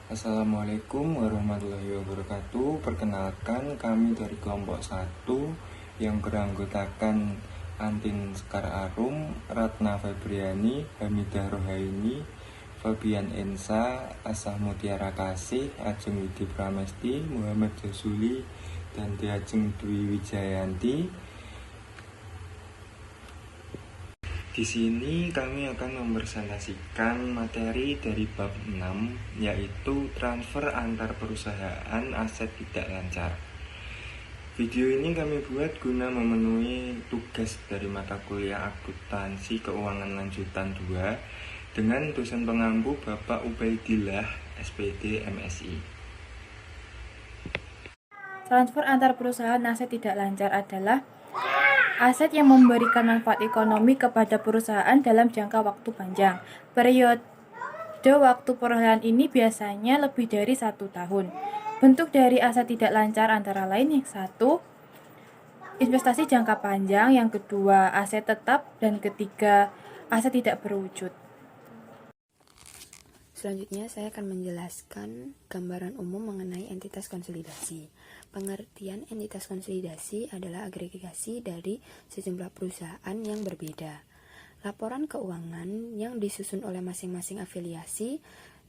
Assalamualaikum warahmatullahi wabarakatuh. Perkenalkan, kami dari kelompok 1 yang beranggotakan Antin Sekar Arum, Ratna Febriani, Hamidah Rohaini, Fabian Ensa, Asah Mutiara Kasih, Ajeng Widi Pramesti, Muhammad Jasuli, dan Ajeng Dwi Wijayanti. Di sini kami akan mempresentasikan materi dari bab 6, yaitu transfer antar perusahaan aset tidak lancar. Video ini kami buat guna memenuhi tugas dari mata kuliah akuntansi keuangan lanjutan 2 dengan dosen pengampu Bapak Ubaidillah, SPD, MSI. Transfer antar perusahaan aset tidak lancar adalah aset yang memberikan manfaat ekonomi kepada perusahaan dalam jangka waktu panjang. Periode waktu perolehan ini biasanya lebih dari 1 tahun. Bentuk dari aset tidak lancar antara lain yang satu, investasi jangka panjang, yang kedua, aset tetap, dan ketiga, aset tidak berwujud. Selanjutnya saya akan menjelaskan gambaran umum mengenai entitas konsolidasi. Pengertian entitas konsolidasi adalah agregasi dari sejumlah perusahaan yang berbeda. Laporan keuangan yang disusun oleh masing-masing afiliasi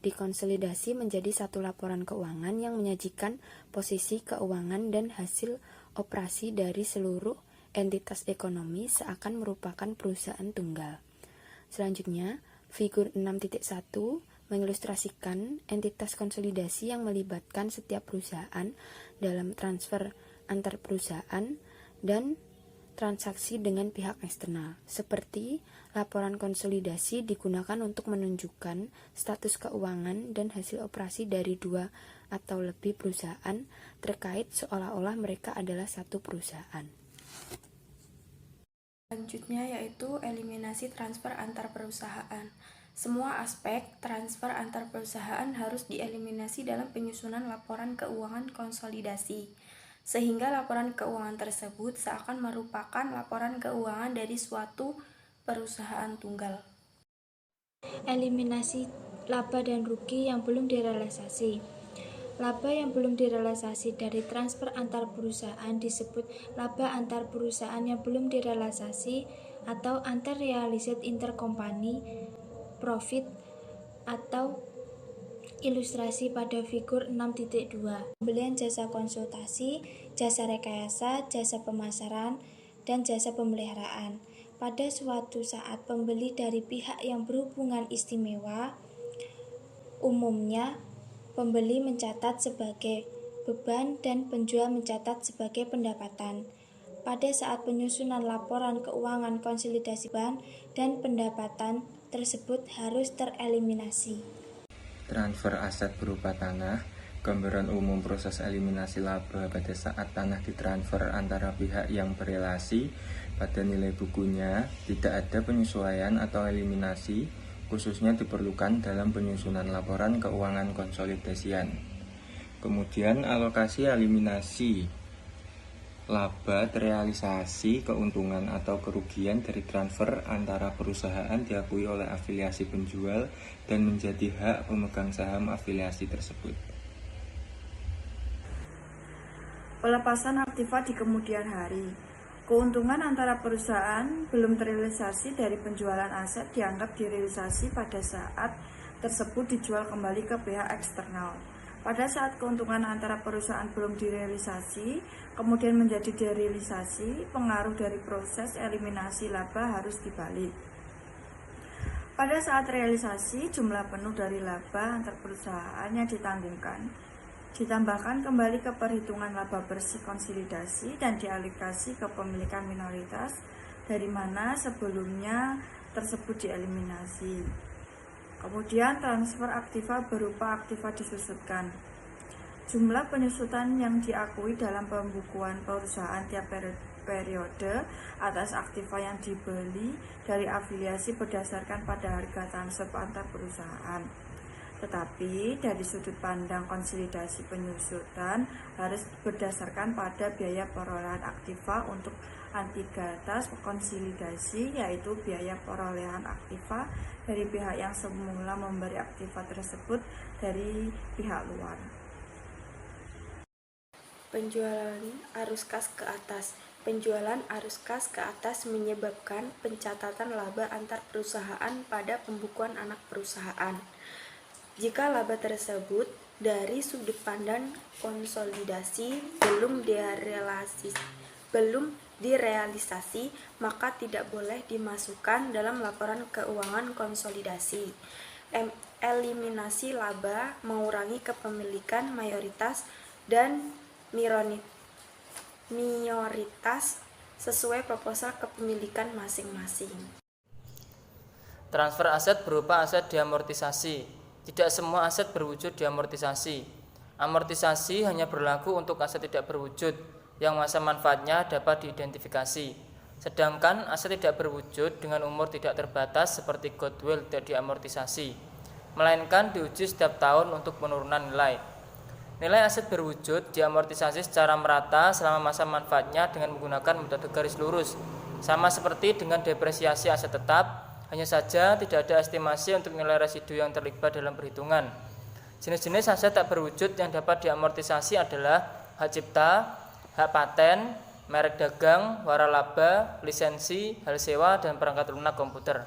dikonsolidasi menjadi satu laporan keuangan yang menyajikan posisi keuangan dan hasil operasi dari seluruh entitas ekonomi seakan merupakan perusahaan tunggal. Selanjutnya, figur 6.1 mengilustrasikan entitas konsolidasi yang melibatkan setiap perusahaan dalam transfer antar perusahaan dan transaksi dengan pihak eksternal. Seperti laporan konsolidasi digunakan untuk menunjukkan status keuangan dan hasil operasi dari 2 atau lebih perusahaan terkait seolah-olah mereka adalah satu perusahaan. Selanjutnya yaitu eliminasi transfer antar perusahaan. Semua aspek transfer antar perusahaan harus dieliminasi dalam penyusunan laporan keuangan konsolidasi, sehingga laporan keuangan tersebut seakan merupakan laporan keuangan dari suatu perusahaan tunggal. Eliminasi laba dan rugi yang belum direalisasi. Laba yang belum direalisasi dari transfer antar perusahaan disebut laba antar perusahaan yang belum direalisasi atau unrealized intercompany profit atau ilustrasi pada figur 6.2. Pembelian jasa konsultasi, jasa rekayasa, jasa pemasaran, dan jasa pemeliharaan. Pada suatu saat pembeli dari pihak yang berhubungan istimewa, umumnya pembeli mencatat sebagai beban dan penjual mencatat sebagai pendapatan. Pada saat penyusunan laporan keuangan konsolidasi beban dan pendapatan tersebut harus tereliminasi. Transfer aset berupa tanah. Gambaran umum proses eliminasi laba pada saat tanah ditransfer antara pihak yang berelasi pada nilai bukunya. Tidak ada penyesuaian atau eliminasi, khususnya diperlukan dalam penyusunan laporan keuangan konsolidasian. Kemudian alokasi eliminasi laba, terrealisasi keuntungan atau kerugian dari transfer antara perusahaan diakui oleh afiliasi penjual dan menjadi hak pemegang saham afiliasi tersebut. Pelepasan aktiva di kemudian hari. Keuntungan antara perusahaan belum terrealisasi dari penjualan aset dianggap direalisasi pada saat tersebut dijual kembali ke pihak eksternal. Pada saat keuntungan antara perusahaan belum direalisasi, kemudian menjadi derealisasi, pengaruh dari proses eliminasi laba harus dibalik. Pada saat realisasi, jumlah penuh dari laba antar perusahaan yang ditanggungkan ditambahkan kembali ke perhitungan laba bersih konsolidasi dan dialokasi ke pemilikan minoritas dari mana sebelumnya tersebut dieliminasi. Kemudian transfer aktiva berupa aktiva disusutkan. Jumlah penyusutan yang diakui dalam pembukuan perusahaan tiap periode atas aktiva yang dibeli dari afiliasi berdasarkan pada harga transfer antar perusahaan. Tetapi dari sudut pandang konsolidasi penyusutan harus berdasarkan pada biaya perolehan aktiva untuk antigatas konsolidasi, yaitu biaya perolehan aktiva dari pihak yang semula memberi aktiva tersebut dari pihak luar. Penjualan arus kas ke atas. Penjualan arus kas ke atas menyebabkan pencatatan laba antar perusahaan pada pembukuan anak perusahaan. Jika laba tersebut dari sudut pandang konsolidasi belum direalisasi, maka tidak boleh dimasukkan dalam laporan keuangan konsolidasi. Eliminasi laba mengurangi kepemilikan mayoritas dan minoritas sesuai proposal kepemilikan masing-masing. Transfer aset berupa aset diamortisasi. Tidak semua aset berwujud diamortisasi. Amortisasi hanya berlaku untuk aset tidak berwujud yang masa manfaatnya dapat diidentifikasi. Sedangkan aset tidak berwujud dengan umur tidak terbatas seperti goodwill tidak diamortisasi, melainkan diuji setiap tahun untuk penurunan nilai. Nilai aset berwujud diamortisasi secara merata selama masa manfaatnya dengan menggunakan metode garis lurus, sama seperti dengan depresiasi aset tetap. Hanya saja tidak ada estimasi untuk nilai residu yang terlibat dalam perhitungan. Jenis-jenis aset tak berwujud yang dapat diamortisasi adalah hak cipta, hak paten, merek dagang, waralaba, lisensi, hal sewa, dan perangkat lunak komputer.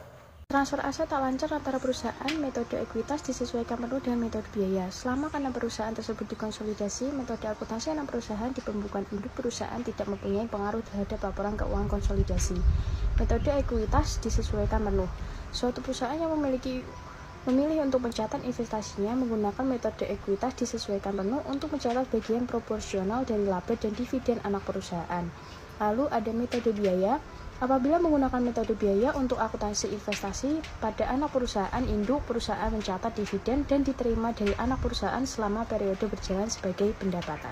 Transfer aset tak lancar antara perusahaan, metode ekuitas disesuaikan penuh dengan metode biaya. Selama karena perusahaan tersebut dikonsolidasi, metode akuntansi anak perusahaan di pembukuan induk perusahaan tidak mempunyai pengaruh terhadap laporan keuangan konsolidasi. Metode ekuitas disesuaikan penuh. Suatu perusahaan yang memilih untuk mencatat investasinya menggunakan metode ekuitas disesuaikan penuh untuk mencatat bagian proporsional dari laba dan dividen anak perusahaan. Lalu ada metode biaya. Apabila menggunakan metode biaya untuk akuntansi investasi, pada anak perusahaan induk, perusahaan mencatat dividen dan diterima dari anak perusahaan selama periode berjalan sebagai pendapatan.